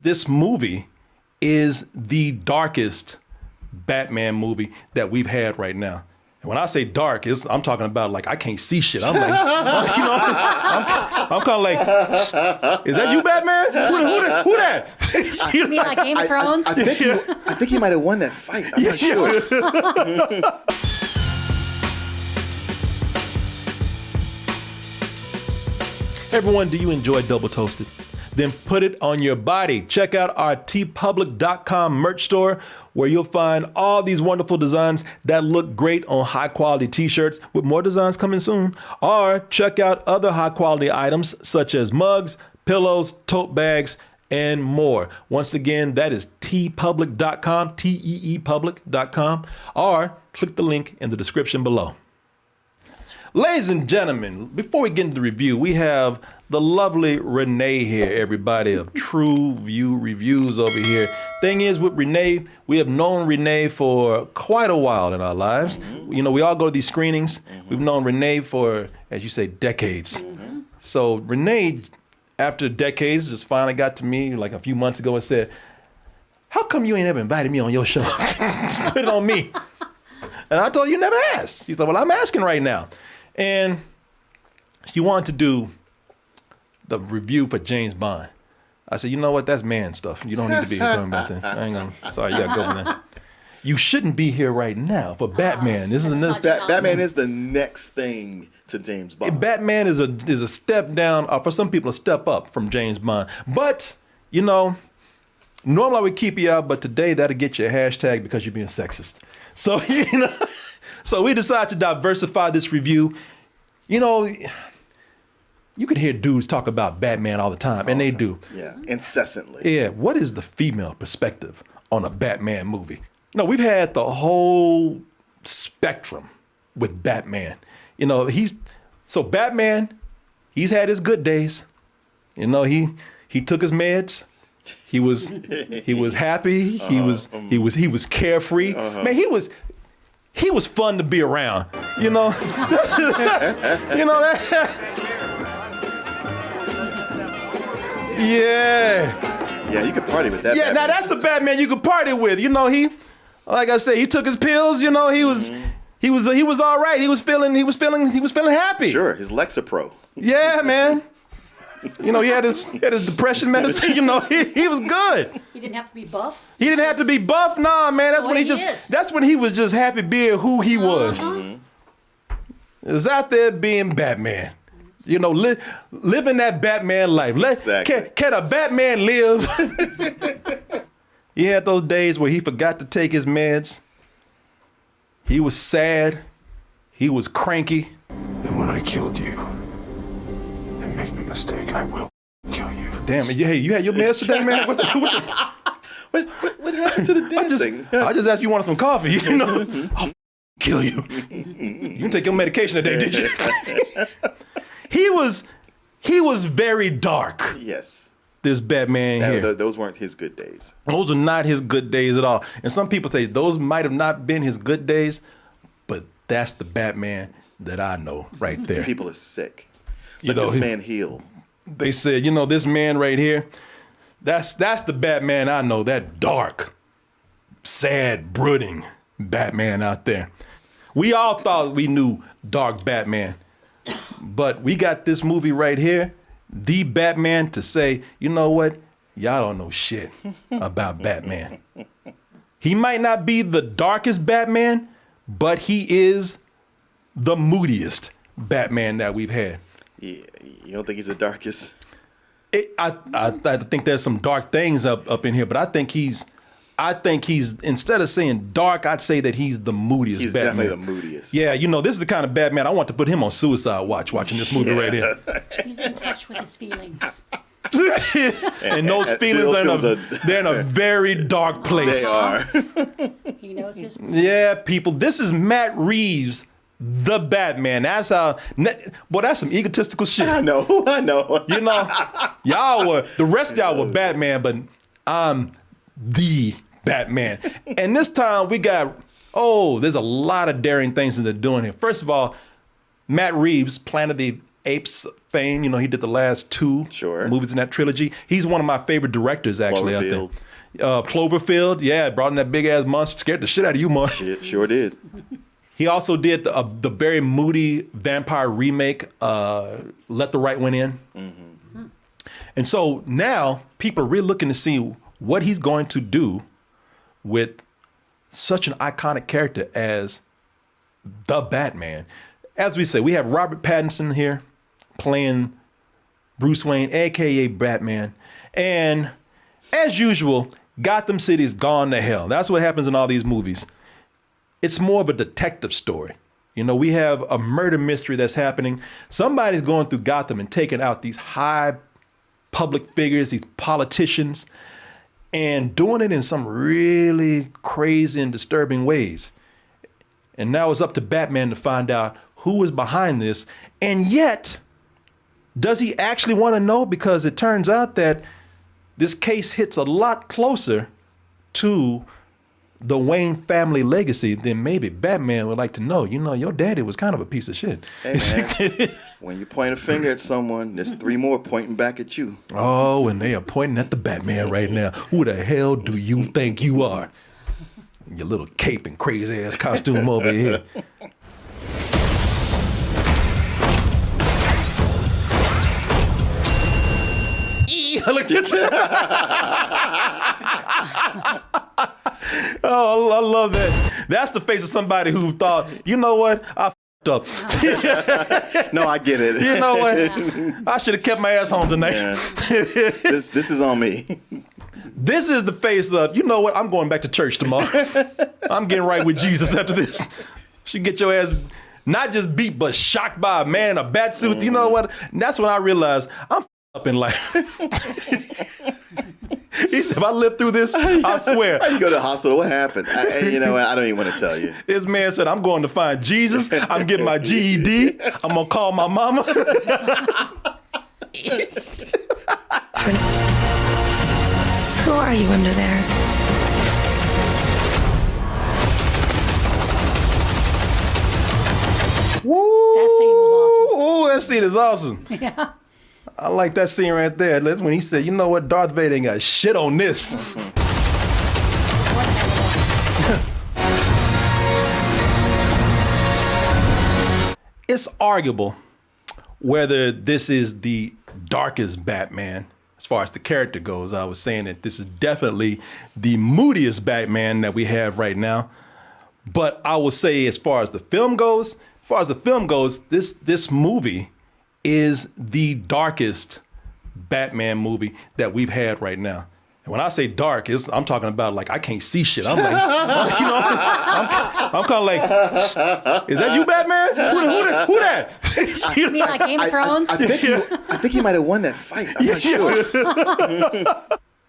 this movie is the darkest Batman movie that we've had right now. And when I say dark, I'm talking about like I can't see shit. I'm like, I'm kind of like, is that you, Batman? Who that? You mean like Game of Thrones? I think he might have won that fight. I'm not sure. Everyone, do you enjoy Double Toasted? Then put it on your body. Check out our tpublic.com merch store where you'll find all these wonderful designs that look great on high quality t-shirts with more designs coming soon. Or check out other high quality items such as mugs, pillows, tote bags, and more. Once again, that is tpublic.com, teepublic.com, or click the link in the description below. Ladies and gentlemen, before we get into the review, we have the lovely Renee here, everybody, of True View Reviews over here. Thing is, with Renee, we have known Renee for quite a while in our lives. Mm-hmm. You know, we all go to these screenings. Mm-hmm. We've known Renee for, as you say, decades. Mm-hmm. So Renee, after decades, just finally got to me like a few months ago and said, how come you ain't ever invited me on your show? Put it on me. And I told her, you never asked. She said, well, I'm asking right now. And she wanted to do the review for James Bond. I said, you know what? That's man stuff. You don't need to be here talking about that. I ain't gonna. Sorry, you gotta go with that. You shouldn't be here right now for Batman. Batman is the next thing to James Bond. Batman is a step down, or for some people, a step up from James Bond. But you know, normally I would keep you out, but today that'll get you a hashtag because you're being sexist. So you know. So we decided to diversify this review. You know, you can hear dudes talk about Batman all the time, and they do. Yeah, incessantly. Yeah, what is the female perspective on a Batman movie? No, we've had the whole spectrum with Batman. You know, Batman, he's had his good days. You know, he took his meds. He was happy. He was carefree. Man, he was fun to be around, you know. You know that. Yeah. Yeah, you could party with that. Yeah, Batman. now that's the Batman you could party with. You know, like I say, he took his pills. You know, he was all right. He was feeling happy. Sure, his Lexapro. Yeah, man. You know, he had his depression medicine. You know, he was good. He didn't have to be buff. He didn't have to be buff. Nah, man. That's when he was just happy being who he was. Mm-hmm. He was out there being Batman. You know, living that Batman life. Exactly. Can a Batman live? He had those days where he forgot to take his meds. He was sad. He was cranky. And when I killed you, and make no mistake, I will kill you. Damn, hey, you had your meds today, man? What happened to the dancing? I just asked you wanted some coffee, you know? I'll kill you. You didn't take your medication today, did you? He was very dark. Yes. This Batman here. Those weren't his good days. Those are not his good days at all. And some people say those might have not been his good days, but that's the Batman that I know right there. People are sick. Let this man heal. They said, you know, this man right here, that's the Batman I know, that dark, sad, brooding Batman out there. We all thought we knew dark Batman, but we got this movie right here, the Batman, to say, you know what? Y'all don't know shit about Batman. He might not be the darkest Batman, but he is the moodiest Batman that we've had. Yeah, you don't think he's the darkest? I think there's some dark things up in here, but I think he's instead of saying dark, I'd say that he's the moodiest. He's Batman. definitely the moodiest. Yeah, you know, this is the kind of Batman I want to put him on suicide watch watching this movie right here. He's in touch with his feelings. And those feelings they're in a very dark place. They are. He knows his. Yeah, people, this is Matt Reeves, the Batman. That's how. Boy, that's some egotistical shit. I know. You know, the rest of y'all were Batman, but I'm the Batman. And this time we got, there's a lot of daring things that they're doing here. First of all, Matt Reeves planted the Apes fame. You know, he did the last two movies in that trilogy. He's one of my favorite directors, actually, out there. Cloverfield, yeah, brought in that big ass monster, scared the shit out of you, Mark. Shit, sure did. He also did the very moody vampire remake, Let the Right One In. Mm-hmm. And so now people are really looking to see what he's going to do with such an iconic character as the Batman. As we say, we have Robert Pattinson here playing Bruce Wayne, aka Batman. And as usual, Gotham City's gone to hell. That's what happens in all these movies. It's more of a detective story. You know, we have a murder mystery that's happening. Somebody's going through Gotham and taking out these high public figures, these politicians, and doing it in some really crazy and disturbing ways. And now it's up to Batman to find out who is behind this. And yet, does he actually want to know? Because it turns out that this case hits a lot closer to the Wayne family legacy than maybe Batman would like to know. You know, your daddy was kind of a piece of shit. Hey, man, when you point a finger at someone, there's 3 more pointing back at you. Oh, and they are pointing at the Batman right now. Who the hell do you think you are? Your little cape and crazy ass costume over here. Look at that. Oh, I love that. That's the face of somebody who thought, you know what? I f***ed up. No, I get it. You know what? I should have kept my ass home tonight. Yeah. This is on me. This is the face of, you know what? I'm going back to church tomorrow. I'm getting right with Jesus after this. Should get your ass not just beat, but shocked by a man in a bat suit. You know what? And that's when I realized I'm up in life. He said, if I live through this, I swear. You go to the hospital, what happened? You know what? I don't even want to tell you. This man said, I'm going to find Jesus. I'm getting my GED. I'm going to call my mama. Who are you under there? Woo! That scene was awesome. Ooh, that scene is awesome. Yeah. I like that scene right there. That's when he said, you know what? Darth Vader ain't got shit on this. It's arguable whether this is the darkest Batman as far as the character goes. I was saying that this is definitely the moodiest Batman that we have right now. But I will say as far as the film goes, this movie is the darkest Batman movie that we've had right now. And when I say dark, I'm talking about like I can't see shit. I'm like, you know, I'm kind of like, is that you, Batman? Who that? You mean like Game of Thrones? I think he might have won that fight. I'm not sure.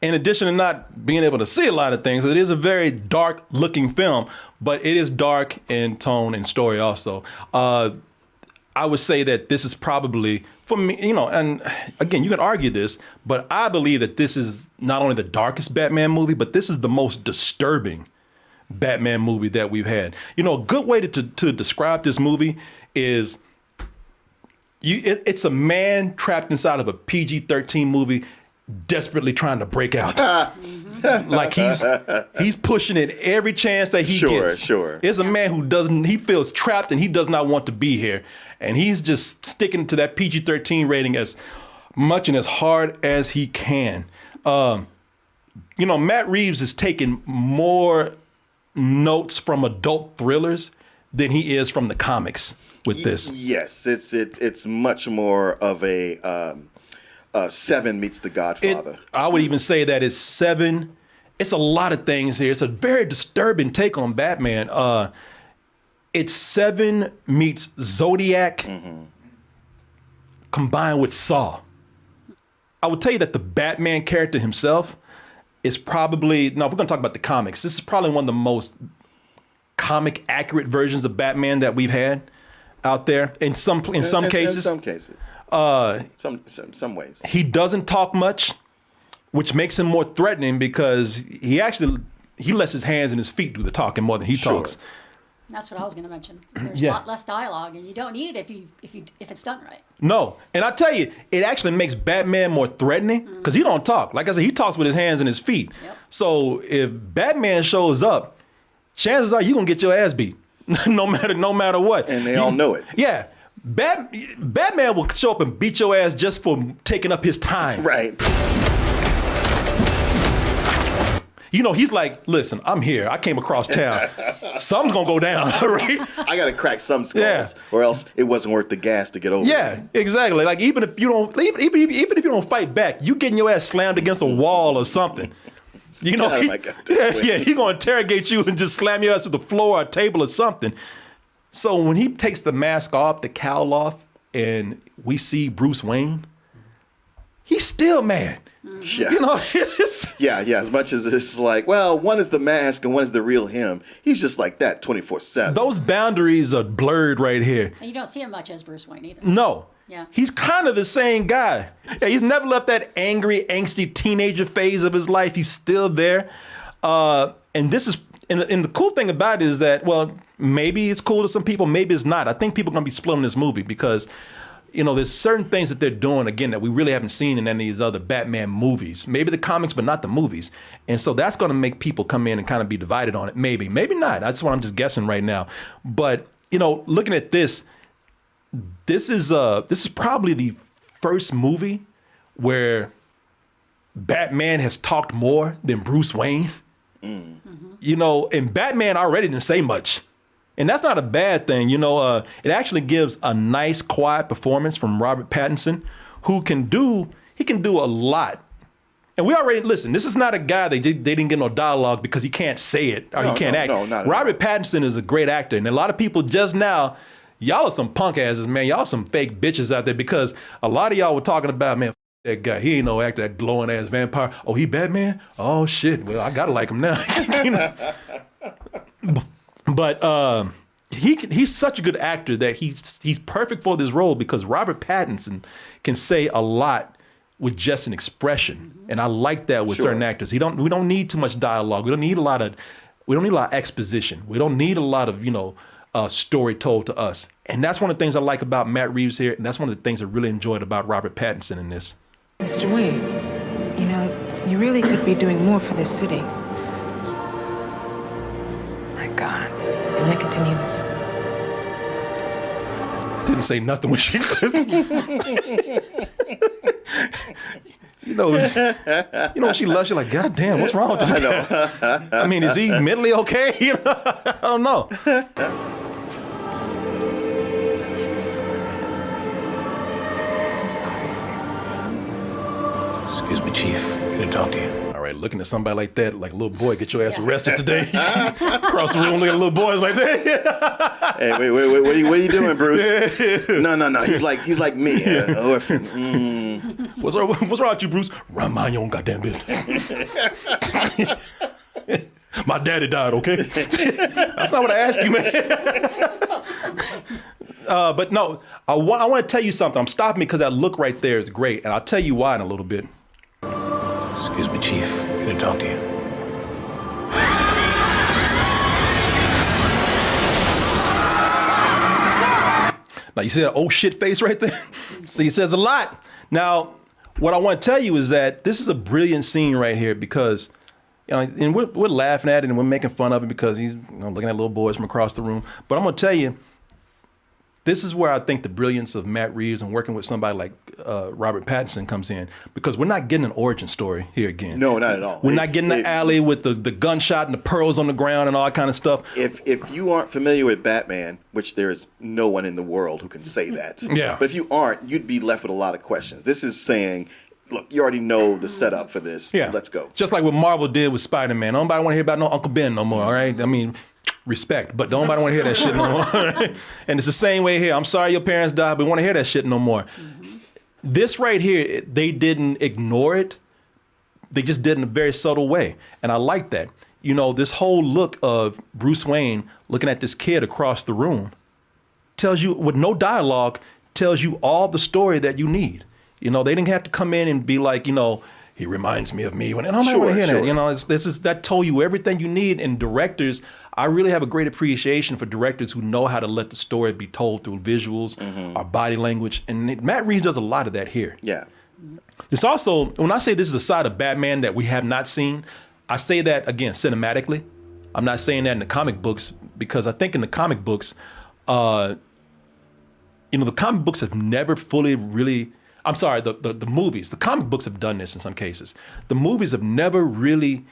In addition to not being able to see a lot of things, it is a very dark looking film, but it is dark in tone and story also. I would say that this is probably, for me, you know, and again, you can argue this, but I believe that this is not only the darkest Batman movie, but this is the most disturbing Batman movie that we've had. You know, a good way to describe this movie is it's a man trapped inside of a PG-13 movie desperately trying to break out. Like he's pushing it every chance that he gets. Sure. It's a man who he feels trapped and he does not want to be here. And he's just sticking to that PG-13 rating as much and as hard as he can. You know, Matt Reeves is taking more notes from adult thrillers than he is from the comics with this. Yes, it's much more of a Seven meets The Godfather. I would even say that it's Seven. It's a lot of things here. It's a very disturbing take on Batman. It's Seven meets Zodiac combined with Saw. I would tell you that the Batman character himself is probably, no, we're going to talk about the comics. This is probably one of the most comic accurate versions of Batman that we've had out there in some cases. In some cases. Some ways. He doesn't talk much, which makes him more threatening because he lets his hands and his feet do the talking more than he talks. That's what I was going to mention. There's Yeah. a lot less dialogue, and you don't need it if it's done right. No. And I tell you, it actually makes Batman more threatening because he don't talk. Like I said, he talks with his hands and his feet. Yep. So if Batman shows up, chances are you're going to get your ass beat no matter what. And they all know it. Yeah. Batman will show up and beat your ass just for taking up his time. Right. You know, he's like, listen, I'm here. I came across town. Something's going to go down, right? I got to crack some skulls, Yeah. or else it wasn't worth the gas to get over. Yeah, exactly. Like even if you don't fight back, you getting your ass slammed against a wall or something. You know, Oh my God, that's yeah, he's gonna interrogate you and just slam your ass to the floor or a table or something. So when he takes the mask off, the cowl off, and we see Bruce Wayne, he's still mad. Yeah. You know, it's, Yeah. As much as it's like, well, one is the mask and one is the real him. He's just like that 24/7. those boundaries are blurred right here. And you don't see him much as Bruce Wayne either. No. Yeah. He's kind of the same guy. Yeah, he's never left that angry, angsty teenager phase of his life. He's still there. And this is, and the cool thing about it is that, well, maybe it's cool to some people, maybe it's not. I think people are going to be split on this movie because, you know, there's certain things that they're doing, again, that we really haven't seen in any of these other Batman movies. Maybe the comics, but not the movies. And so that's going to make people come in and kind of be divided on it. Maybe not. That's what I'm just guessing right now. But, you know, looking at this is probably the first movie where Batman has talked more than Bruce Wayne. You know, and Batman already didn't say much. And that's not a bad thing. You know, it actually gives a nice, quiet performance from Robert Pattinson, who can do a lot. And we already, listen, this is not a guy they didn't get no dialogue because he can't say it or he can't act. No, not at all. Robert Pattinson is a great actor. And a lot of people just now, y'all are some punk asses, man. Y'all some fake bitches out there because a lot of y'all were talking about, man, that guy, he ain't no actor, that glowing ass vampire. Oh, he Batman? Oh, shit. Well, I gotta like him now. You know? But he's such a good actor that he's perfect for this role because Robert Pattinson can say a lot with just an expression, and I like that with certain actors. We don't need too much dialogue. We don't need a lot of exposition. We don't need a lot of story told to us, and that's one of the things I like about Matt Reeves here, and that's one of the things I really enjoyed about Robert Pattinson in this. Mr. Wayne, you know, you really could be doing more for this city. My God. I'm gonna continue this. Didn't say nothing when she You know, when she loves you, like, God damn, what's wrong with this guy? I mean, is he mentally okay? You know, I don't know. I'm sorry. Excuse me, Chief. Can I talk to you? All right, looking at somebody like that, like a little boy, get your ass arrested today. Across the room, look at little boys like that. Hey, wait, what are you doing, Bruce? No. He's like me, an orphan. What's wrong with you, Bruce? Run my own goddamn business. My daddy died, okay? That's not what I asked you, man. But no, I want to tell you something. I'm stopping because that look right there is great, and I'll tell you why in a little bit. Excuse me, Chief. Can I talk to you? Now, you see that oh shit face right there? See, it says a lot. Now, what I want to tell you is that this is a brilliant scene right here because, you know, and we're laughing at it and we're making fun of it because he's looking at little boys from across the room. But I'm going to tell you, this is where I think the brilliance of Matt Reeves and working with somebody like Robert Pattinson comes in, because we're not getting an origin story here again. No, not at all. We're not getting the alley with the gunshot and the pearls on the ground and all that kind of stuff. If you aren't familiar with Batman, which there is no one in the world who can say that, Yeah. But if you aren't, you'd be left with a lot of questions. This is saying, look, you already know the setup for this. Yeah. Let's go. Just like what Marvel did with Spider-Man. Nobody want to hear about no Uncle Ben no more, all right? I mean, respect, but nobody want to hear that shit no more. Right? And it's the same way here. I'm sorry your parents died, but we want to hear that shit no more. Mm-hmm. This right here, they didn't ignore it. They just did it in a very subtle way. And I like that. You know, this whole look of Bruce Wayne looking at this kid across the room tells you, with no dialogue, tells you all the story that you need. You know, they didn't have to come in and be like, you know, he reminds me of me. And I don't want to hear that. You know, that told you everything you need. And directors, I really have a great appreciation for directors who know how to let the story be told through visuals or body language. And Matt Reeves does a lot of that here. Yeah. It's also, when I say this is a side of Batman that we have not seen, I say that, again, cinematically. I'm not saying that in the comic books, because I think in the comic books, the comic books have never fully really, I'm sorry, the movies, the comic books have done this in some cases. The movies have never really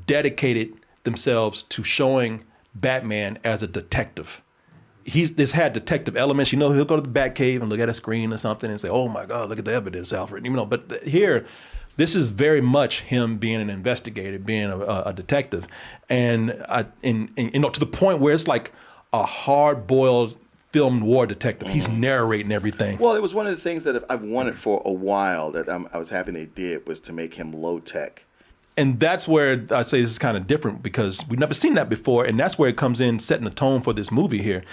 dedicated themselves to showing Batman as a detective. This had detective elements. You know, he'll go to the Batcave and look at a screen or something and say, "Oh my God, look at the evidence, Alfred." But here, this is very much him being an investigator, being a detective, and to the point where it's like a hard-boiled film noir detective. He's narrating everything. Well, it was one of the things that I've wanted for a while that I was happy they did, was to make him low tech. And that's where I say this is kind of different, because we've never seen that before, and that's where it comes in, setting the tone for this movie here.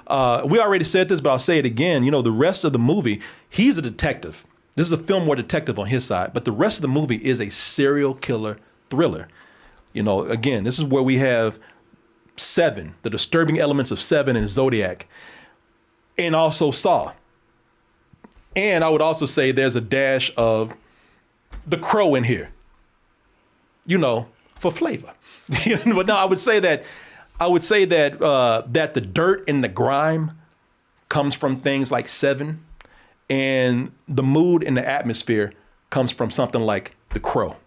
We already said this, but I'll say it again. The rest of the movie, he's a detective. This is a film noir detective on his side, but the rest of the movie is a serial killer thriller. Again, this is where we have Seven, the disturbing elements of Seven and Zodiac, and also Saw. And I would also say there's a dash of The Crow in here. For flavor. But no, I would say that that the dirt and the grime comes from things like Seven, and the mood and the atmosphere comes from something like The Crow.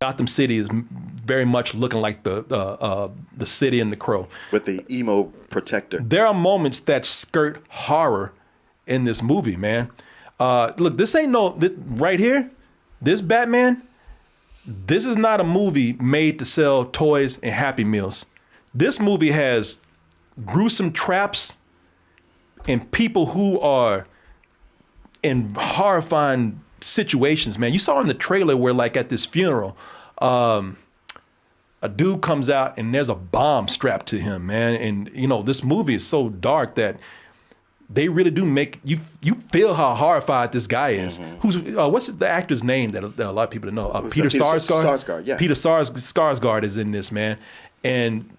Gotham City is very much looking like the city in The Crow. With the emo protector. There are moments that skirt horror in this movie, man. Look, this ain't right here, this Batman, this is not a movie made to sell toys and Happy Meals. This movie has gruesome traps and people who are in horrifying situations, man. You saw in the trailer where, like, at this funeral, a dude comes out and there's a bomb strapped to him, man. And, this movie is so dark that they really do make you feel how horrified this guy is. Who's what's the actor's name that a lot of people don't know? Peter Sarsgaard. Sarsgaard, yeah. Peter Sarsgaard is in this, man, and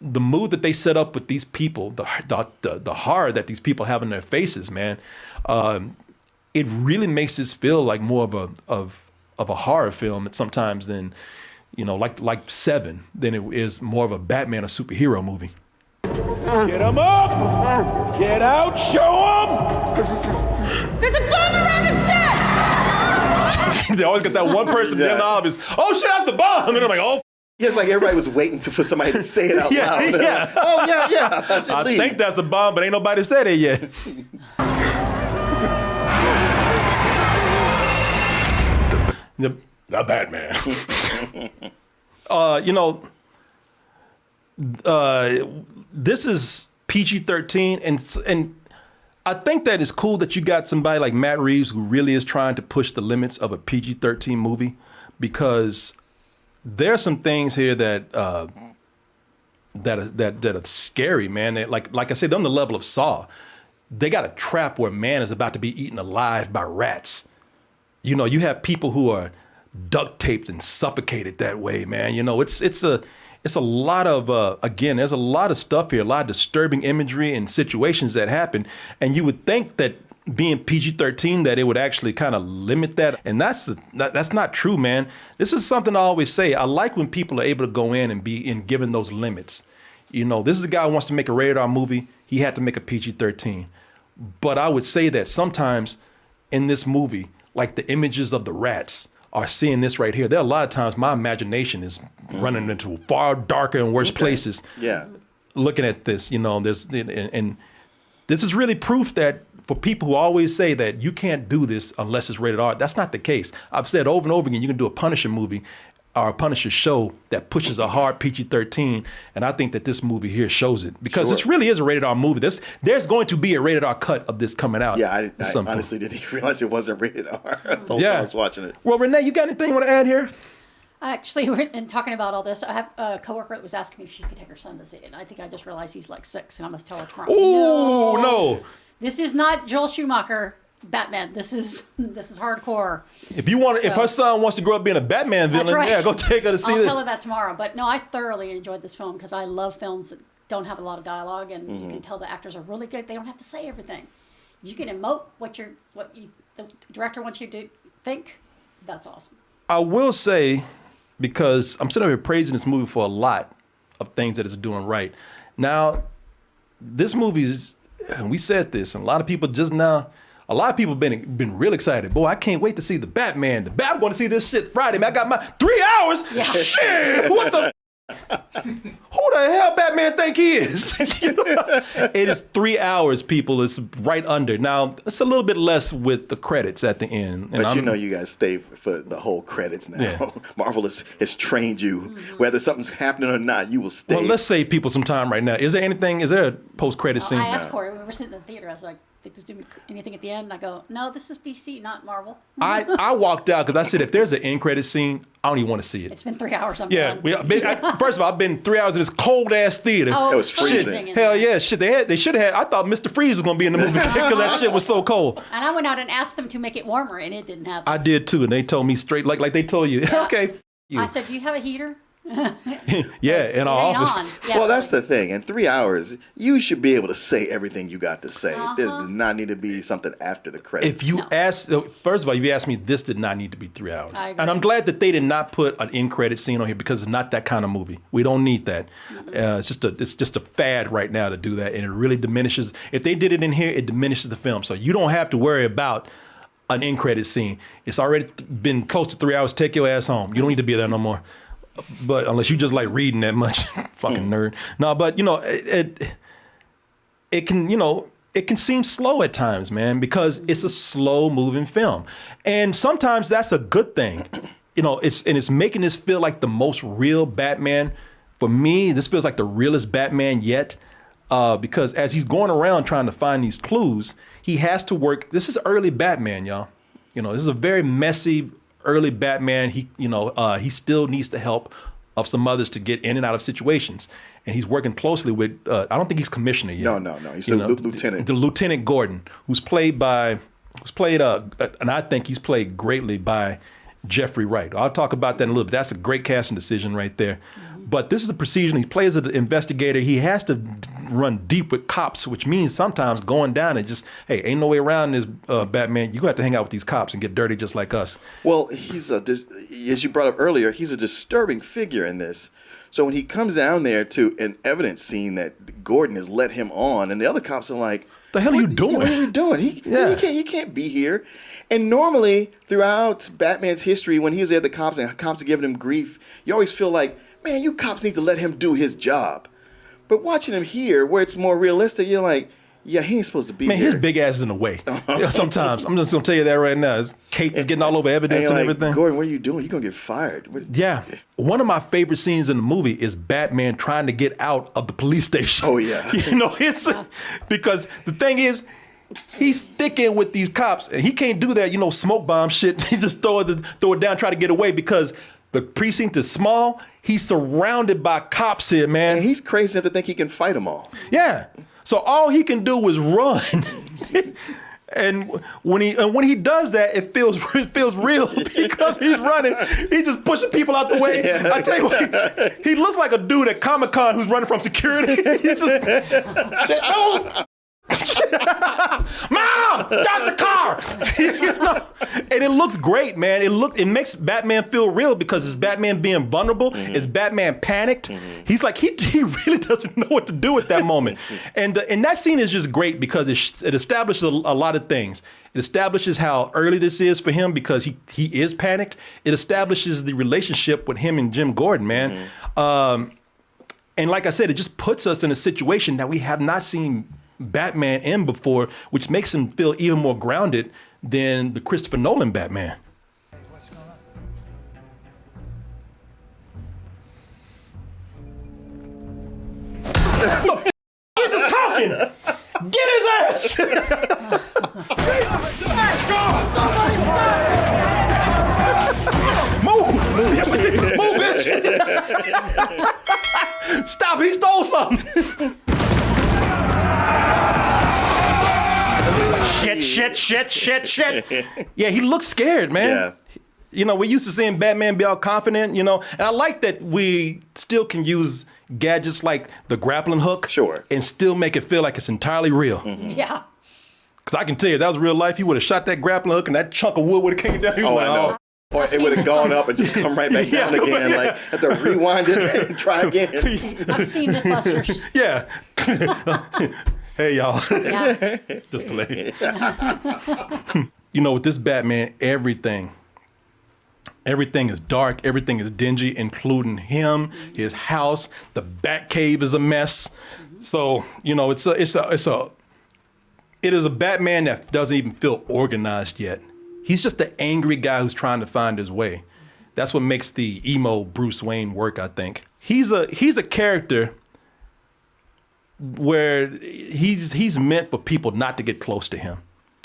the mood that they set up with these people, the horror that these people have in their faces, man, it really makes this feel like more of a horror film sometimes than, like Seven, than it is more of a Batman, a superhero movie. Get him up! Get out! Show him! There's a bomb around the set! They always got that one person in the office. Oh shit, that's the bomb! And I'm like, oh. Yeah, it's like everybody was waiting for somebody to say it out loud. Yeah. Oh yeah. I think that's the bomb, but ain't nobody said it yet. the Batman. This is PG-13, and I think that it's cool that you got somebody like Matt Reeves who really is trying to push the limits of a PG-13 movie, because there are some things here that are scary, man. Like I said, they're on the level of Saw. They got a trap where a man is about to be eaten alive by rats. You have people who are duct taped and suffocated that way, man. It's a lot of, again, there's a lot of stuff here, a lot of disturbing imagery and situations that happen. And you would think that being PG-13, that it would actually kind of limit that. And that's not true, man. This is something I always say. I like when people are able to go in and be given those limits. This is a guy who wants to make a rated R movie. He had to make a PG-13. But I would say that sometimes in this movie, like the images of the rats, are seeing this right here. There are a lot of times my imagination is running into far darker and worse places. Yeah. Looking at this, and this is really proof that for people who always say that you can't do this unless it's rated R, that's not the case. I've said over and over again, you can do a Punisher movie or a Punisher show that pushes a hard PG-13, and I think that this movie here shows it, because this really is a rated R movie. There's going to be a rated R cut of this coming out. Yeah, I honestly didn't even realize it wasn't rated R the whole time I was watching it. Well, Renee, you got anything you want to add here? Actually, in talking about all this, I have a coworker that was asking me if she could take her son to see it, and I think I just realized he's like 6, and I'm going to tell her tomorrow. Ooh, no. This is not Joel Schumacher. Batman. This is hardcore. If you want, if So- her son wants to grow up being a Batman That's villain, right. yeah, go take her to see I'll this. tell her that tomorrow. But no, I thoroughly enjoyed this film because I love films that don't have a lot of dialogue, and you can tell the actors are really good. They don't have to say everything. You can emote what the director wants you to think. That's awesome. I will say, because I'm sitting over here praising this movie for a lot of things that it's doing right. Now, this movie is, and we said this, and a lot of people been real excited. Boy, I can't wait to see the Batman. I'm going to see this shit Friday. Man, I got my 3 hours. Yeah. Shit, what the? Who the hell Batman think he is? It is 3 hours, people. It's right under. Now, it's a little bit less with the credits at the end. And But you guys stay for the whole credits now. Yeah. Marvel has trained you. Whether something's happening or not, you will stay. Well, let's save people some time right now. Is there a post-credit scene? I asked Corey, we were sitting in the theater, I was like, think there's going to be anything at the end? And I go, no, this is DC, not Marvel. I walked out because I said, if there's an end credit scene, I don't even want to see it. It's been 3 hours. I'm Yeah, done. first of all, I've been 3 hours in this cold ass theater. Oh, It was freezing. in Hell there. yeah, shit. They should have had. I thought Mr. Freeze was gonna be in the movie because that shit was so cold. And I went out and asked them to make it warmer, and it didn't happen. I did too, and they told me straight, like they told you. Okay, f- you. I said, do you have a heater? Yeah, It in our ain't office. on. Yeah. Well, that's the thing. In 3 hours, you should be able to say everything you got to say. There does not need to be something after the credits. If you No. ask, first of all, if you ask me, this did not need to be 3 hours. I agree. And I'm glad that they did not put an end credit scene on here because it's not that kind of movie. We don't need that. It's just a fad right now to do that, and it really diminishes. If they did it in here, it diminishes the film. So you don't have to worry about an end credit scene. It's already been close to 3 hours. Take your ass home. You don't need to be there no more. But unless you just like reading that much, fucking nerd. No, but it can seem slow at times, man, because it's a slow moving film, and sometimes that's a good thing. It's making this feel like the most real Batman. For me, this feels like the realest Batman yet, because as he's going around trying to find these clues, he has to work. This is early Batman, y'all. This is a very messy early Batman. He still needs the help of some others to get in and out of situations, and he's working closely with. I don't think he's commissioner yet. No. He's a lieutenant. The Lieutenant Gordon, and I think he's played greatly by Jeffrey Wright. I'll talk about that in a little bit. That's a great casting decision right there. But this is the procedure. He plays an investigator. He has to run deep with cops, which means sometimes going down and just, hey, ain't no way around this, Batman. You're going to have to hang out with these cops and get dirty just like us. Well, as you brought up earlier, he's a disturbing figure in this. So when he comes down there to an evidence scene that Gordon has let him on, and the other cops are like, The hell are you doing? What are you doing? He can't be here. And normally, throughout Batman's history, when he's at the cops and cops are giving him grief, you always feel like, man, you cops need to let him do his job. But watching him here, where it's more realistic, you're like, yeah, he ain't supposed to be Man, here. his big ass is in the way. Sometimes. I'm just going to tell you that right now. His cape is getting all over evidence and like, everything. Gordon, what are you doing? You're going to get fired. Yeah. One of my favorite scenes in the movie is Batman trying to get out of the police station. Oh, yeah. It's because the thing is, he's sticking with these cops, and he can't do that, smoke bomb shit. He just throw it down, try to get away because the precinct is small. He's surrounded by cops here, man. And he's crazy enough to think he can fight them all. Yeah. So all he can do is run. And when he does that, it feels real because he's running. He's just pushing people out the way. Yeah. I tell you what, he looks like a dude at Comic-Con who's running from security. He's just, move! Mom, start the car! And it looks great, man. It makes Batman feel real because it's Batman being vulnerable. Mm-hmm. It's Batman panicked. Mm-hmm. He's like he really doesn't know what to do at that moment. And that scene is just great because it establishes a lot of things. It establishes how early this is for him because he is panicked. It establishes the relationship with him and Jim Gordon, man. Mm-hmm. And like I said, it just puts us in a situation that we have not seen Batman in before, which makes him feel even more grounded than the Christopher Nolan Batman. What's going on? He's just talking. Get his ass. Move, bitch. Stop, he stole something. shit. Yeah, he looks scared, man. Yeah. You know, we're used to seeing Batman be all confident, you know, and I like that we still can use gadgets like the grappling hook. Sure. And still make it feel like it's entirely real. Yeah. Because I can tell you, if that was real life, he would have shot that grappling hook and that chunk of wood would have came down. He was Oh, like, I know. Or it would have gone up and just come right back down again. Like, have to rewind it and try again. I've seen Mythbusters. Yeah. Hey, y'all. Yeah. Just play. You know, with this Batman, everything is dark. Everything is dingy, including him, his house. The Batcave is a mess. So, you know, it is a Batman that doesn't even feel organized yet. He's just an angry guy who's trying to find his way. That's what makes the emo Bruce Wayne work, I think. He's a character where he's meant for people not to get close to him.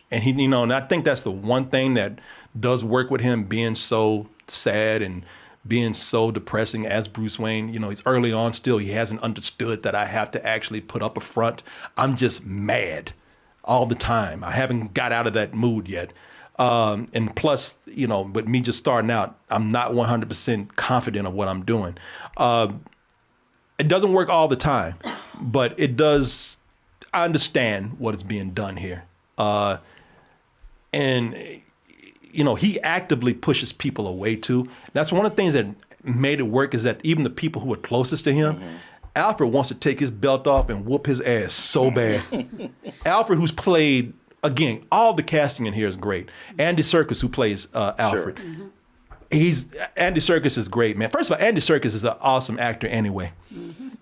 And and I think that's the one thing that does work with him being so sad and being so depressing as Bruce Wayne. You know, he's early on still, he hasn't understood that I have to actually put up a front. I'm just mad all the time. I haven't got out of that mood yet. And plus, you know, with me just starting out, I'm not 100% confident of what I'm doing. It doesn't work all the time, but it does. I understand what is being done here. And, you know, he actively pushes people away too. That's one of the things that made it work is that even the people who were closest to him, Alfred wants to take his belt off and whoop his ass so bad. Alfred, who's played, again, all the casting in here is great. Andy Serkis, who plays Alfred. Sure. Andy Serkis is great, man. First of all, Andy Serkis is an awesome actor anyway.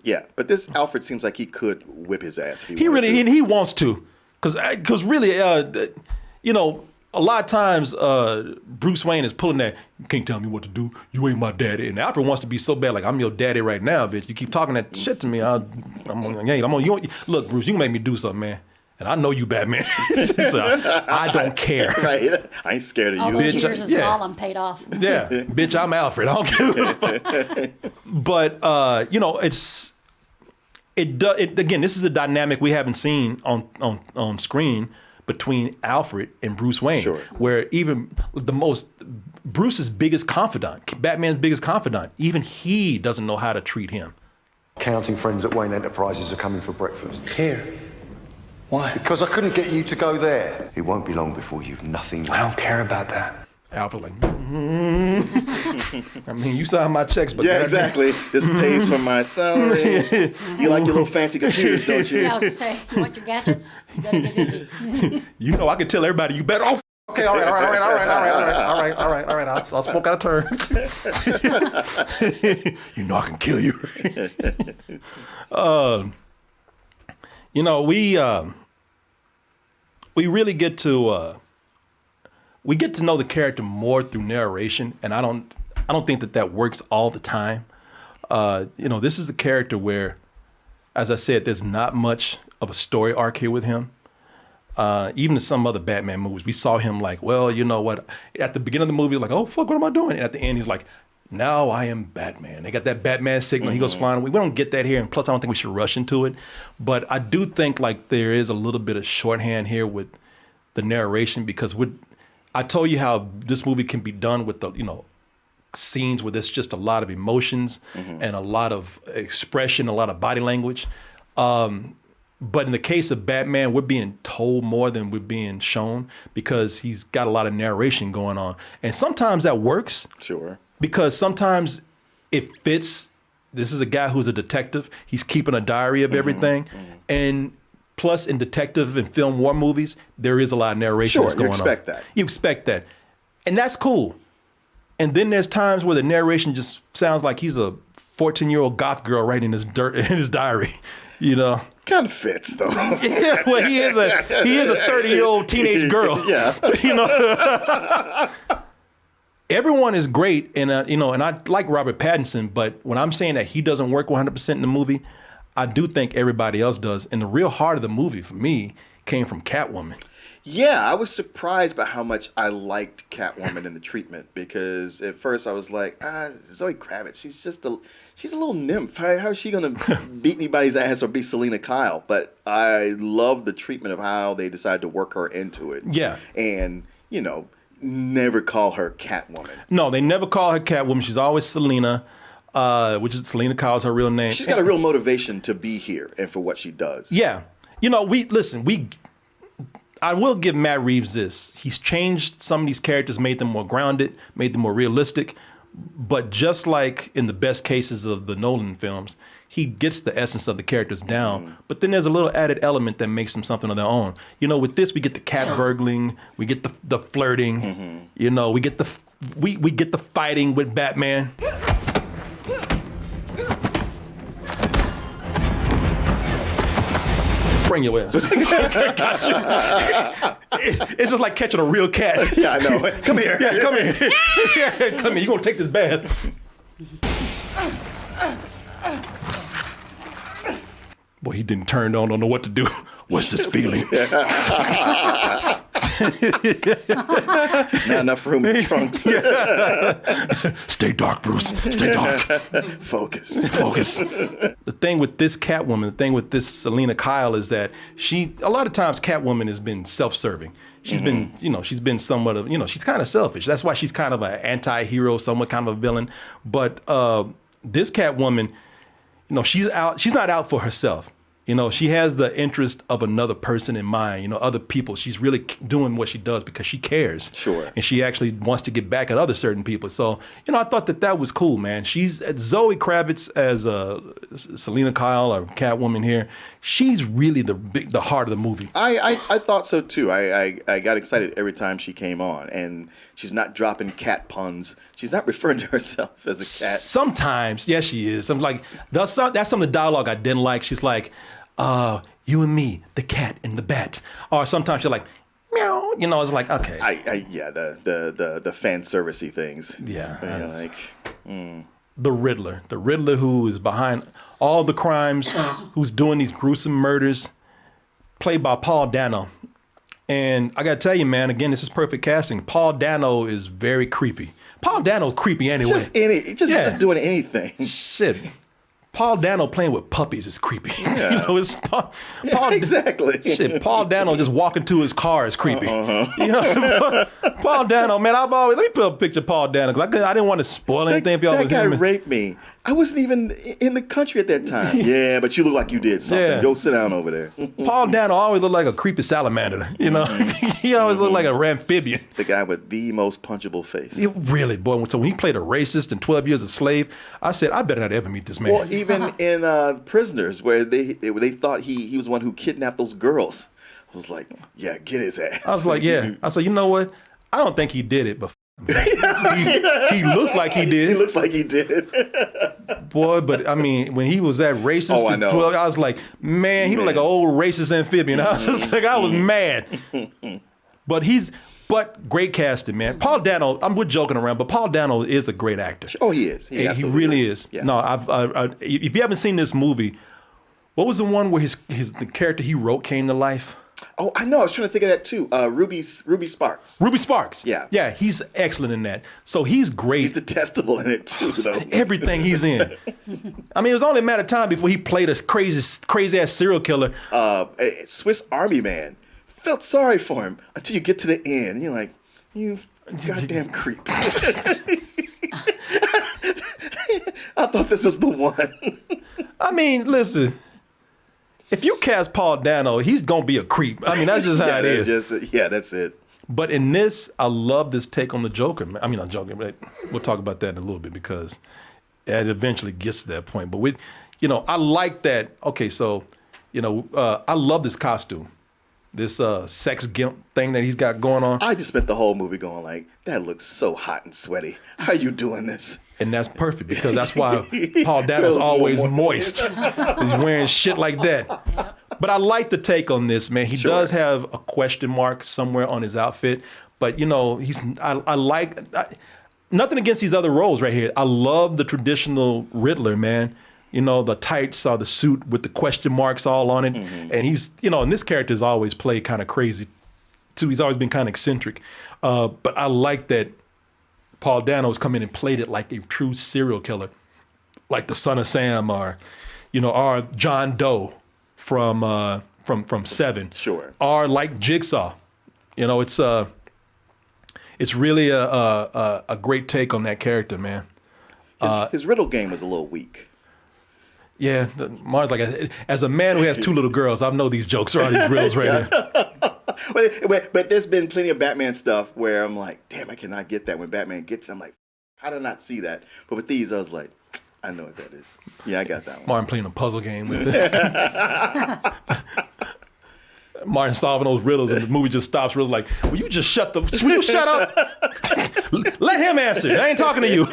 Yeah, but this Alfred seems like he could whip his ass if he really he wants to, because really, you know, a lot of times Bruce Wayne is pulling that, you can't tell me what to do, you ain't my daddy. And Alfred wants to be so bad, like, I'm your daddy right now, bitch. You keep talking that shit to me, look, Bruce, you can make me do something, man. And I know you, Batman. So I don't care. Right? I ain't scared of All you. those years as Gollum paid off. Yeah, bitch, I'm Alfred. I don't care. But you know, again, this is a dynamic we haven't seen on screen between Alfred and Bruce Wayne, sure. Where even Bruce's biggest confidant, Batman's biggest confidant, even he doesn't know how to treat him. Counting friends at Wayne Enterprises are coming for breakfast. Here. Why? Because I couldn't get you to go there. It won't be long before you've nothing left. I don't care about that. Alfred like, I mean, you sign my checks, but yeah, exactly. This pays for my salary. You like your little fancy computers, don't you? Yeah, I was gonna say, you want your gadgets? You better get busy. You know, I can tell everybody you better. Oh, okay, all right. I'll spoke out of turn. You know, I can kill you. You know, we really get to know the character more through narration, and I don't think that works all the time. You know, this is a character where, as I said, there's not much of a story arc here with him. Even in some other Batman movies, we saw him like, well, you know what? At the beginning of the movie, like, oh fuck, what am I doing? And at the end, he's like, now I am Batman. They got that Batman signal. He goes flying away. We don't get that here. And plus, I don't think we should rush into it. But I do think like there is a little bit of shorthand here with the narration, because I told you how this movie can be done with the, you know, scenes where there's just a lot of emotions and a lot of expression, a lot of body language. But in the case of Batman, we're being told more than we're being shown because he's got a lot of narration going on. And sometimes that works. Sure. Because sometimes it fits. This is a guy who's a detective. He's keeping a diary of everything. And plus, in detective and film war movies, there is a lot of narration that's going on. Sure, you expect that. You expect that. And that's cool. And then there's times where the narration just sounds like he's a 14-year-old goth girl writing in his diary, you know? Kind of fits, though. Yeah, well, he is a 30-year-old teenage girl. Yeah. You know? Everyone is great, and you know, and I like Robert Pattinson, but when I'm saying that he doesn't work 100% in the movie, I do think everybody else does. And the real heart of the movie for me came from Catwoman. Yeah, I was surprised by how much I liked Catwoman in the treatment, because at first I was like, Zoe Kravitz, she's a little nymph. How is she gonna beat anybody's ass or be Selena Kyle? But I love the treatment of how they decided to work her into it. Yeah. And, never call her Catwoman. No, they never call her Catwoman. She's always Selena, which is Selena Kyle's her real name. She's got a real motivation to be here and for what she does. Yeah. I will give Matt Reeves this. He's changed some of these characters, made them more grounded, made them more realistic. But just like in the best cases of the Nolan films, he gets the essence of the characters down. But then there's a little added element that makes them something of their own. With this, we get the cat burgling, we get the flirting, we get the fighting with Batman. Bring your ass. It's just like catching a real cat. Yeah, I know. Come here. Yeah, come here. Yeah, come here. You're going to take this bath. Boy, he didn't turn on, don't know what to do. What's this feeling? Not enough room in the trunks. Stay dark, Bruce. Stay dark. Focus. The thing with this Catwoman, the thing with this Selena Kyle is that a lot of times Catwoman has been self-serving. She's been, she's been somewhat of, she's kind of selfish. That's why she's kind of an anti-hero, somewhat kind of a villain. But this Catwoman, she's not out for herself. She has the interest of another person in mind, other people. She's really doing what she does because she cares. Sure. And she actually wants to get back at other certain people. So, I thought that was cool, man. She's Zoe Kravitz as Selena Kyle or Catwoman here. She's really the heart of the movie. I thought so too. I got excited every time she came on, and she's not dropping cat puns. She's not referring to herself as a cat. Sometimes, yes, she is. I'm like, that's some of the dialogue I didn't like. She's like, you and me, the cat and the bat. Or sometimes you're like, meow. It's like, okay. The fan servicey things. Yeah. The Riddler who is behind all the crimes, who's doing these gruesome murders, played by Paul Dano. And I gotta tell you, man, again, this is perfect casting. Paul Dano is very creepy. Paul Dano's creepy anyway. Just doing anything. Shit. Paul Dano playing with puppies is creepy. Yeah. It's Paul Exactly. Shit, Paul Dano just walking to his car is creepy. Paul Dano, man, let me put a picture of Paul Dano because I didn't want to spoil anything for y'all. That guy raped me. I wasn't even in the country at that time. Yeah, but you look like you did something. Yeah. Go sit down over there. Paul Dano always looked like a creepy salamander. He always looked like a amphibian. The guy with the most punchable face. Really, boy. So when he played a racist in 12 Years a Slave, I said, I better not ever meet this man. Well, even in Prisoners, where they thought he was the one who kidnapped those girls. I was like, yeah, get his ass. I was like, yeah. I said, you know what? I don't think he did it, but he looks like he did. He looks like he did. Boy, but I mean, when he was that racist, I know. I was like, man, he looked like an old racist amphibian. I was like, I was mad. But great casting, man. Paul Dano, we're joking around, but Paul Dano is a great actor. Oh, he is. He really is. Yes. No, if you haven't seen this movie, what was the one where the character he wrote came to life? Oh, I know. I was trying to think of that too. Ruby Sparks. Ruby Sparks. Yeah. Yeah, he's excellent in that. So he's great. He's detestable in it too, though. Everything he's in. I mean, it was only a matter of time before he played a crazy ass serial killer. Swiss Army Man. Felt sorry for him until you get to the end. And you're like, you goddamn creep. I thought this was the one. I mean, listen. If you cast Paul Dano, he's going to be a creep. I mean, that's just how it is. That's it. But in this, I love this take on the Joker. I mean, not Joker, but we'll talk about that in a little bit because it eventually gets to that point. But I like that. Okay, so, I love this costume. This sex gimp thing that he's got going on. I just spent the whole movie going like, that looks so hot and sweaty. How are you doing this? And that's perfect because that's why Paul Dano's always moist. He's wearing shit like that. But I like the take on this, man. He does have a question mark somewhere on his outfit, but I like nothing against these other roles right here. I love the traditional Riddler, man. You know, the tights or the suit with the question marks all on it. And he's, you know, and this character has always played kind of crazy too. He's always been kind of eccentric. But I like that Paul Dano's come in and played it like a true serial killer, like the Son of Sam or, you know, or John Doe from Seven. Sure. Or like Jigsaw. You know, it's really a great take on that character, man. His riddle game was a little weak. Yeah, Martin's like, as a man who has 2 little girls, I know these jokes are all these riddles right there. But there's been plenty of Batman stuff where I'm like, damn, I cannot get that when Batman gets it. I'm like, how did I not see that? But with these, I was like, I know what that is. Yeah, I got that one. Martin playing a puzzle game with this. Martin solving those riddles and the movie just stops really like, will you shut up? Let him answer. I ain't talking to you.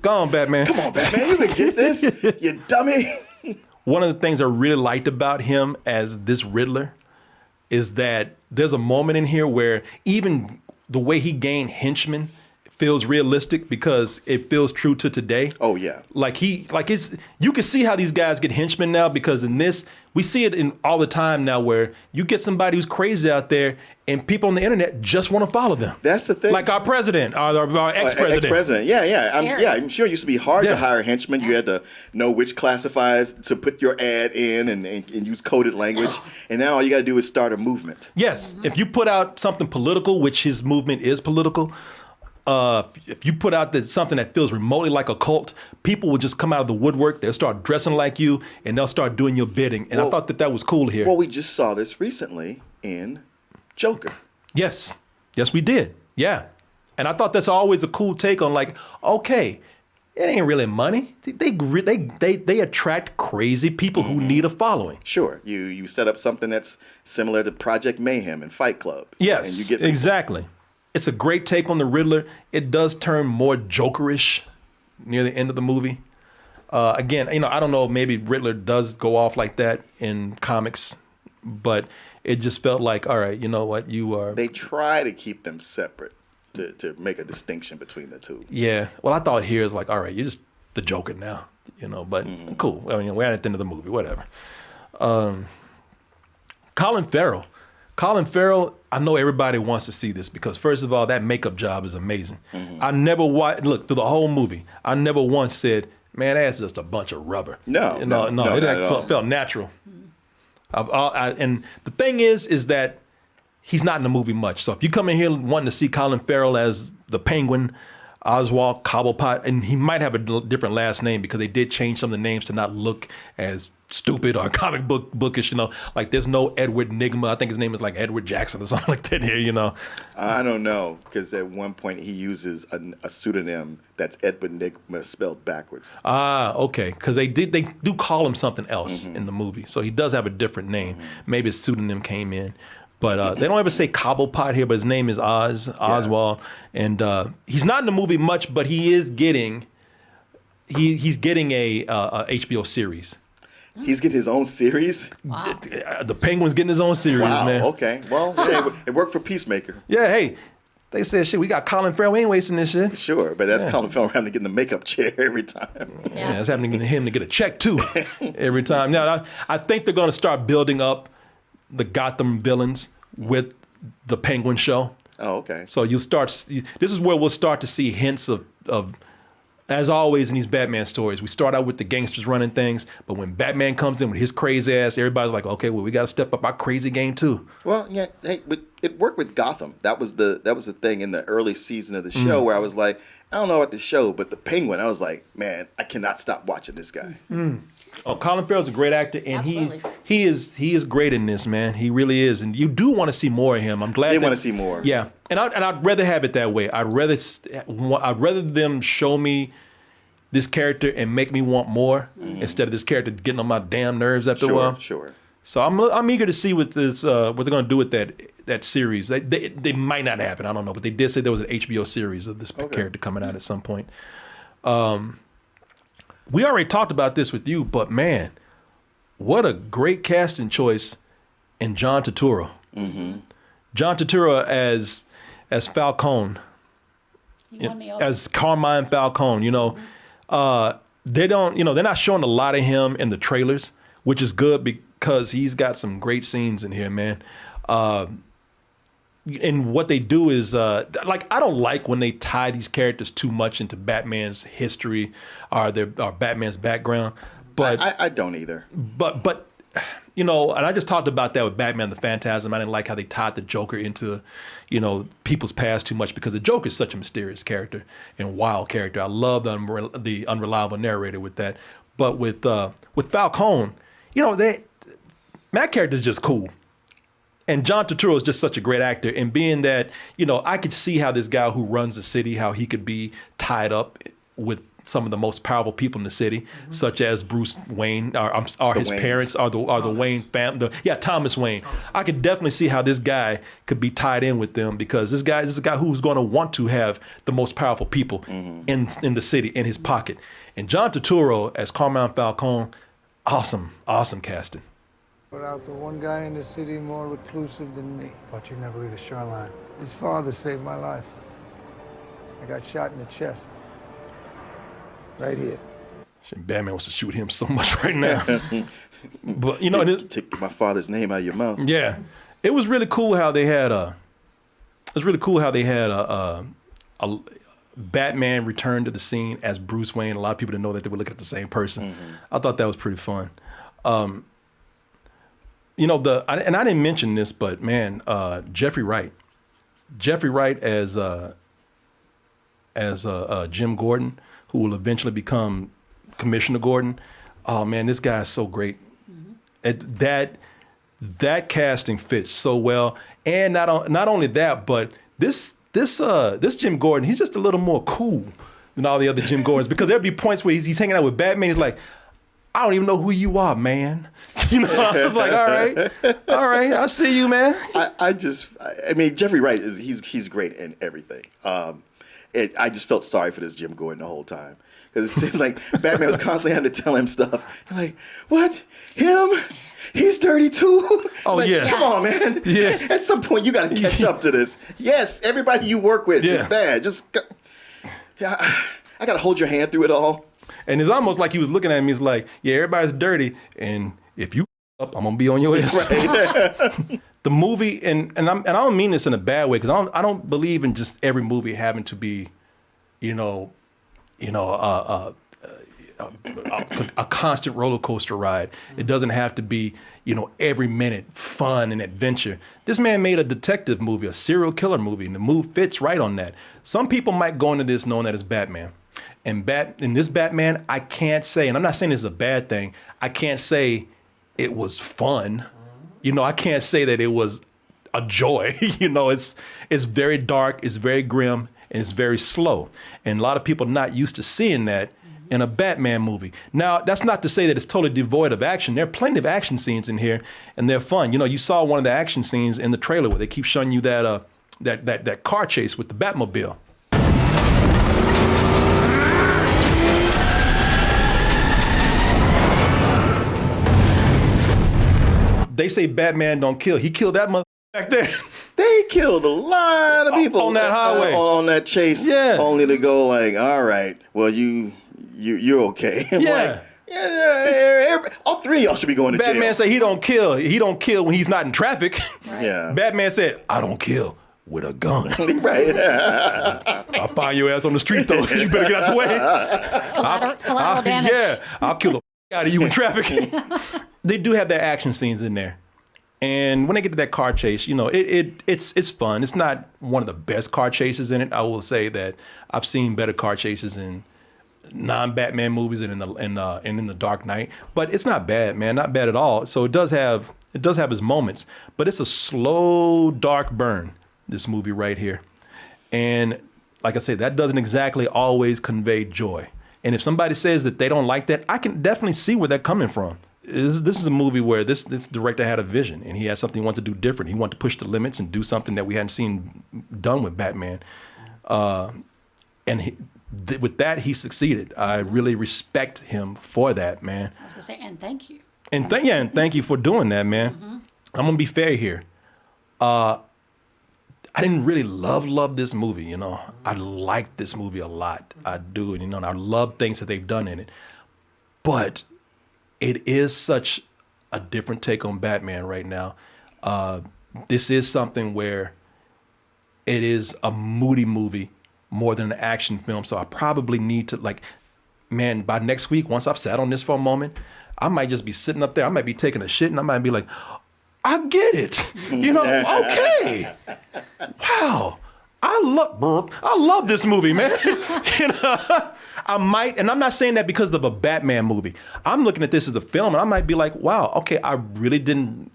Go on, Batman. Come on, Batman, you can get this, you dummy. One of the things I really liked about him as this Riddler is that there's a moment in here where even the way he gained henchmen feels realistic because it feels true to today. Oh yeah. You can see how these guys get henchmen now because in this, we see it in all the time now where you get somebody who's crazy out there and people on the internet just want to follow them. That's the thing. Like our president, our ex-president. Ex-president, yeah. I'm sure it used to be hard to hire henchmen. You had to know which classifiers to put your ad in and use coded language. And now all you got to do is start a movement. Yes. If you put out something political, which his movement is political, if you put out something that feels remotely like a cult, people will just come out of the woodwork. They'll start dressing like you, and they'll start doing your bidding. And I thought that was cool here. Well, we just saw this recently in Joker. Yes, we did. Yeah, and I thought that's always a cool take on like, okay, it ain't really money. They attract crazy people who need a following. Sure, you set up something that's similar to Project Mayhem and Fight Club. Yes, and you get exactly. It's a great take on the Riddler. It does turn more Jokerish near the end of the movie. Again, you know, I don't know, maybe Riddler does go off like that in comics, but it just felt like, all right, you know what, you are. They try to keep them separate to make a distinction between the two. Yeah. Well, I thought here is like, all right, you're just the Joker now, you know, but cool. I mean, we're at the end of the movie, whatever. Colin Farrell, I know everybody wants to see this because first of all, that makeup job is amazing. I never look through the whole movie. I never once said, man, that's just a bunch of rubber. No, it felt natural. And the thing is that he's not in the movie much. So if you come in here wanting to see Colin Farrell as the Penguin, Oswald Cobblepot, and he might have a different last name because they did change some of the names to not look as stupid or comic bookish, you know. Like there's no Edward Nigma. I think his name is like Edward Jackson or something like that here, you know. I don't know because at one point he uses a pseudonym that's Edward Nigma spelled backwards. Okay, because they do call him something else in the movie, so he does have a different name. Maybe his pseudonym came in. But they don't ever say Cobblepot here, but his name is Oswald. And he's not in the movie much, but he is getting he's getting a HBO series. He's getting his own series? Wow. The Penguin's getting his own series, man. Okay. Well, it worked for Peacemaker. Yeah, hey. They said, shit, we got Colin Farrell. We ain't wasting this shit. Sure, but that's Colin Farrell having to get in the makeup chair every time. Yeah, that's happening to him to get a check, too, every time. Now, I think they're going to start building up the Villains with the Penguin show. Oh, okay. So you'll start. This is where we'll start to see hints of as always in these Batman stories. We start out with the gangsters running things, but when Batman comes in with his crazy ass, everybody's like, okay, well, we got to step up our crazy game too. Well, yeah, hey, but it worked with Gotham. That was the thing in the early season of the show where I was like, I don't know about the show, but the Penguin, I was like, man, I cannot stop watching this guy. Oh, Colin Farrell's a great actor, and he is great in this, man. He really is, and you do want to see more of him. I'm glad they want to see more. Yeah, and I'd rather have it that way. I'd rather them show me this character and make me want more instead of this character getting on my damn nerves after a while. Sure. So I'm eager to see what they're going to do with that series. They might not happen. I don't know, but they did say there was an HBO series of this character coming out at some point. We already talked about this with you, but man, what a great casting choice in John Turturro. John Turturro as Falcone, as Carmine Falcone. You know, they don't, they're not showing a lot of him in the trailers, which is good because he's got some great scenes in here, man. And what they do is, I don't like when they tie these characters too much into Batman's history or Batman's background. But I don't either. But and I just talked about that with Batman the Phantasm. I didn't like how they tied the Joker into, people's past too much, because the Joker is such a mysterious character and wild character. I love the unreliable narrator with that. But with Falcone, that character is just cool. And John Turturro is just such a great actor. And being that, I could see how this guy who runs the city, how he could be tied up with some of the most powerful people in the city, such as Bruce Wayne, or his Waynes. parents, or the Wayne family. Thomas Wayne. I could definitely see how this guy could be tied in with them, because this is a guy who's going to want to have the most powerful people in the city in his pocket. And John Turturro as Carmine Falcone, awesome casting. Without the one guy in the city more reclusive than me. Thought you'd never leave the shoreline. His father saved my life. I got shot in the chest. Right here. Shit, Batman wants to shoot him so much right now. But take my father's name out of your mouth. Yeah, it was really cool how they had a Batman return to the scene as Bruce Wayne. A lot of people didn't know that they were looking at the same person. I thought that was pretty fun. And I didn't mention this, but man, Jeffrey Wright as Jim Gordon, who will eventually become Commissioner Gordon. Oh man, this guy is so great. That casting fits so well, and not only that, but this Jim Gordon, he's just a little more cool than all the other Jim Gordons, because there'd be points where he's hanging out with Batman. He's like, I don't even know who you are, man. I was like, all right, I see you, man. I mean, Jeffrey Wright he's great in everything. I just felt sorry for this Jim Gordon the whole time, because it seems like Batman was constantly having to tell him stuff. I'm like, what? Him? He's dirty too? Oh, like, yeah. Come on, man. Yeah. At some point, you got to catch up to this. Yes, everybody you work with is bad. I got to hold your hand through it all. And it's almost like he was looking at me. He's like, yeah, everybody's dirty, and if you up, I'm gonna be on your ass. Right. The movie, and I don't mean this in a bad way, because I don't believe in just every movie having to be, a constant roller coaster ride. It doesn't have to be, every minute fun and adventure. This man made a detective movie, a serial killer movie, and the movie fits right on that. Some people might go into this knowing that it's Batman. And in this Batman, I can't say, and I'm not saying this is a bad thing, I can't say it was fun. I can't say that it was a joy. It's very dark, it's very grim, and it's very slow. And a lot of people are not used to seeing that in a Batman movie. Now, that's not to say that it's totally devoid of action. There are plenty of action scenes in here, and they're fun. You saw one of the action scenes in the trailer where they keep showing you that car chase with the Batmobile. They say Batman don't kill. He killed that mother back there. They killed a lot of people on that highway, on that chase. Yeah. Only to go like, all right, well you're okay. Yeah. All three of y'all should be going to jail. Batman say he don't kill. He don't kill when he's not in traffic. Right. Yeah. Batman said, I don't kill with a gun. Right. I'll find your ass on the street though. You better get out the way. Collateral damage. Yeah. I'll kill the out of you in traffic. They do have their action scenes in there. And when they get to that car chase, it's fun. It's not one of the best car chases in it. I will say that I've seen better car chases in non-Batman movies and in the Dark Knight, but it's not bad, man, not bad at all. So it does have its moments, but it's a slow, dark burn, this movie right here. And like I said, that doesn't exactly always convey joy. And if somebody says that they don't like that, I can definitely see where they're coming from. This is a movie where this director had a vision, and he had something he wanted to do different. He wanted to push the limits and do something that we hadn't seen done with Batman. With that, he succeeded. I really respect him for that, man. I was going to say, and thank you. And thank you for doing that, man. Mm-hmm. I'm going to be fair here. I I didn't really love this movie, you know. I like this movie a lot. I do, you know, and I love things that they've done in it. But it is such a different take on Batman right now. This is something where it is a moody movie more than an action film. So I probably need to, like, man, by next week, once I've sat on this for a moment, I might just be sitting up there. I might be taking a shit and I might be like, I get it. You know, okay. Wow. I love this movie, man. You know, I might, and I'm not saying that because of a Batman movie. I'm looking at this as a film and I might be like, wow, okay, it really didn't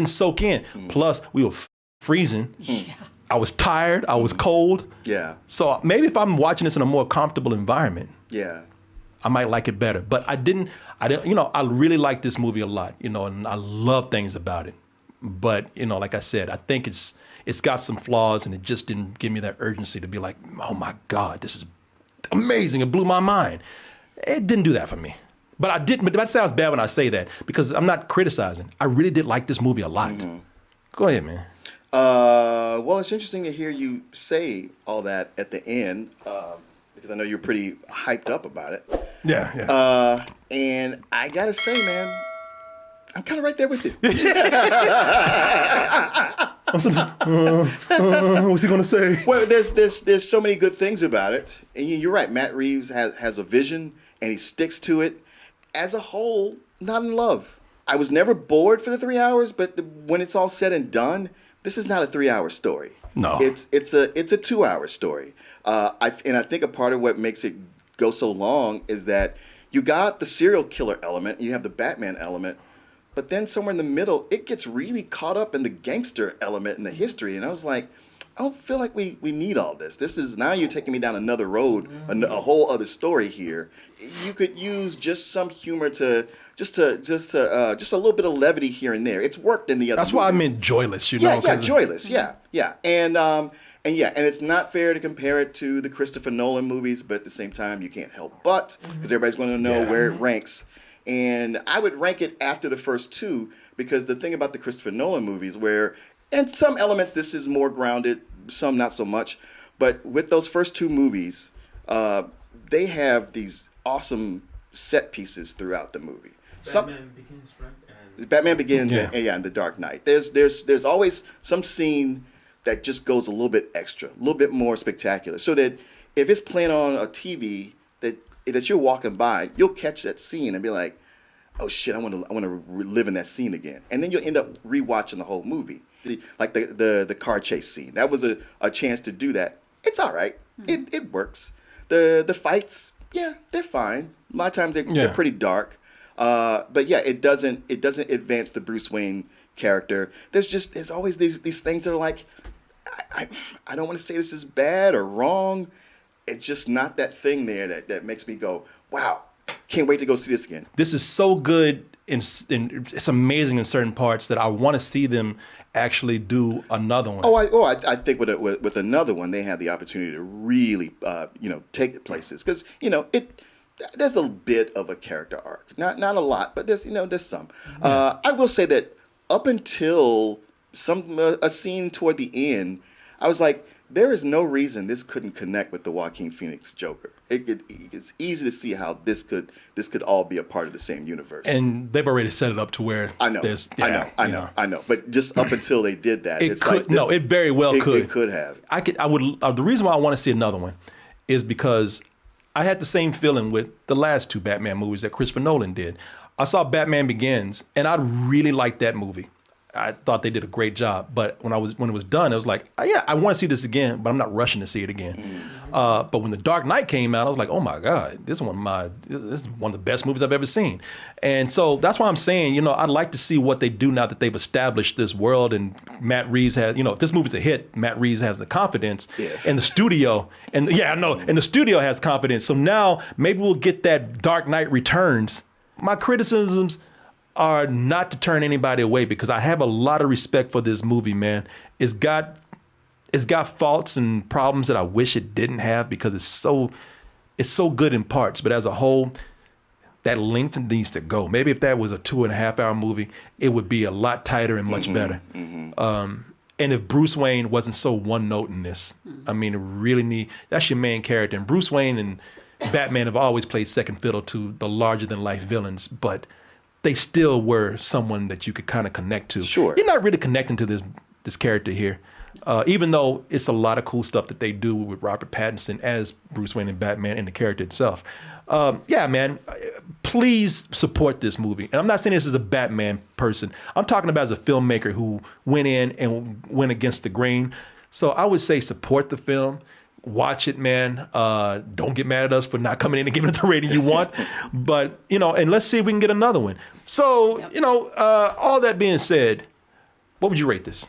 soak in. Plus, we were freezing. Yeah. I was tired. I was cold. Yeah. So maybe if I'm watching this in a more comfortable environment, Yeah. I might like it better. But I didn't, you know, I really like this movie a lot, you know, and I love things about it. But, you know, like I said, I think it's got some flaws and it just didn't give me that urgency to be like, oh my God, this is amazing. It blew my mind. It didn't do that for me. But that sounds bad when I say that because I'm not criticizing. I really did like this movie a lot. Go ahead, man. Well, it's interesting to hear you say all that at the end because I know you're pretty hyped up about it. Yeah. And I gotta say, man, I'm kind of right there with you. What's he gonna say? Well, there's so many good things about it, and you're right. Matt Reeves has a vision, and he sticks to it. As a whole, not in love. I was never bored for the 3 hours, but when it's all said and done, this is not a 3-hour story. No, it's a 2-hour story. I think a part of what makes it go so long is that you got the serial killer element, you have the Batman element, but then somewhere in the middle, it gets really caught up in the gangster element and the history. And I was like, I don't feel like we need all this. This is, now you're taking me down another road, a whole other story here. You could use just some humor just a little bit of levity here and there. It's worked in the other. That's why I movies. meant joyless. You know, Yeah, joyless. Yeah. And it's not fair to compare it to the Christopher Nolan movies, but at the same time, you can't help but, because everybody's going to know where it ranks. And I would rank it after the first two, because the thing about the Christopher Nolan movies, where, in some elements, this is more grounded, some not so much, but with those first two movies, they have these awesome set pieces throughout the movie. Batman Begins, right? Batman Begins and The Dark Knight. There's always some scene that just goes a little bit extra, a little bit more spectacular, so that if it's playing on a TV that you're walking by, you'll catch that scene and be like, oh shit, I want to live in that scene again, and then you'll end up rewatching the whole movie, like the car chase scene. That was a chance to do that. It's all right. It works. The fights, yeah, they're fine. A lot of times they're pretty dark. But yeah, it doesn't advance the Bruce Wayne character. There's always these things that are like, I don't want to say this is bad or wrong. It's just not that thing there that makes me go, wow, can't wait to go see this again. This is so good and it's amazing in certain parts that I want to see them actually do another one. I think with another one, they have the opportunity to really take it places, because there's a bit of a character arc, not a lot, but there's some. I will say that up until a scene toward the end, I was like, there is no reason this couldn't connect with the Joaquin Phoenix Joker. It's easy to see how this could all be a part of the same universe. And they've already set it up to where I know. But just up until they did that, it very well could. It could have. The reason why I want to see another one is because I had the same feeling with the last two Batman movies that Christopher Nolan did. I saw Batman Begins, and I really liked that movie. I thought they did a great job, but when it was done, it was like, I want to see this again, but I'm not rushing to see it again. But when The Dark Knight came out, I was like, oh my God, this is one of the best movies I've ever seen. And so that's why I'm saying, I'd like to see what they do now that they've established this world, and Matt Reeves has, if this movie's a hit, Matt Reeves has the confidence, and the studio, and the studio has confidence. So now maybe we'll get that Dark Knight Returns. My criticisms are not to turn anybody away, because I have a lot of respect for this movie, man. It's got faults and problems that I wish it didn't have, because it's so good in parts, but as a whole, that length needs to go. Maybe if that was a 2.5-hour movie, it would be a lot tighter and much better. And if Bruce Wayne wasn't so one note in this, I mean, that's your main character. And Bruce Wayne and Batman have always played second fiddle to the larger than life villains, but they still were someone that you could kind of connect to. Sure. You're not really connecting to this character here, even though it's a lot of cool stuff that they do with Robert Pattinson as Bruce Wayne and Batman and the character itself. Yeah, man, please support this movie. And I'm not saying this as a Batman person. I'm talking about as a filmmaker who went in and went against the grain. So I would say support the film. Watch it, man. Don't get mad at us for not coming in and giving it the rating you want. But, and let's see if we can get another one. So, all that being said, what would you rate this?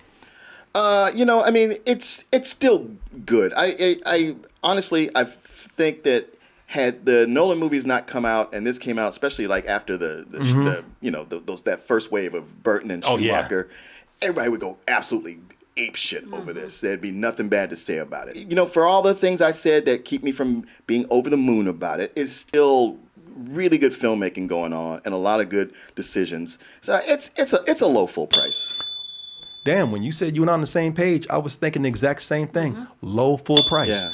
I mean, it's still good. I honestly, I think that had the Nolan movies not come out and this came out, especially like after that first wave of Burton and Schumacher, everybody would go absolutely ape shit over this. There'd be nothing bad to say about it. For all the things I said that keep me from being over the moon about it, it's still really good filmmaking going on and a lot of good decisions. So it's a low full price. Damn, when you said you were on the same page, I was thinking the exact same thing. Low full price. Yeah.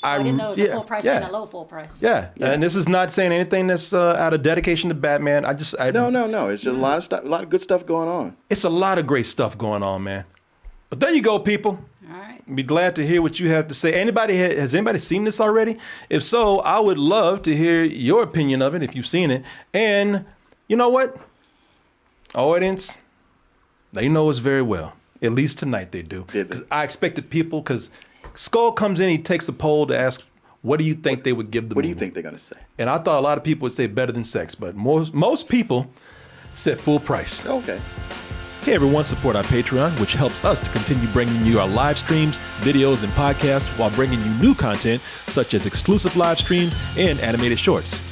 I didn't know it was a full price and a low full price. Yeah. And this is not saying anything that's out of dedication to Batman. No. It's just a lot of stuff, a lot of good stuff going on. It's a lot of great stuff going on, man. But there you go, people. All right. Be glad to hear what you have to say. Has anybody seen this already? If so, I would love to hear your opinion of it if you've seen it. And you know what? Audience, they know us very well. At least tonight they do. Because I expected people, because Skull comes in, he takes a poll to ask, what do you think they would give the movie? What do you think they're going to say? And I thought a lot of people would say better than sex, but most people said full price. Okay. Hey everyone, support our Patreon, which helps us to continue bringing you our live streams, videos, and podcasts while bringing you new content such as exclusive live streams and animated shorts.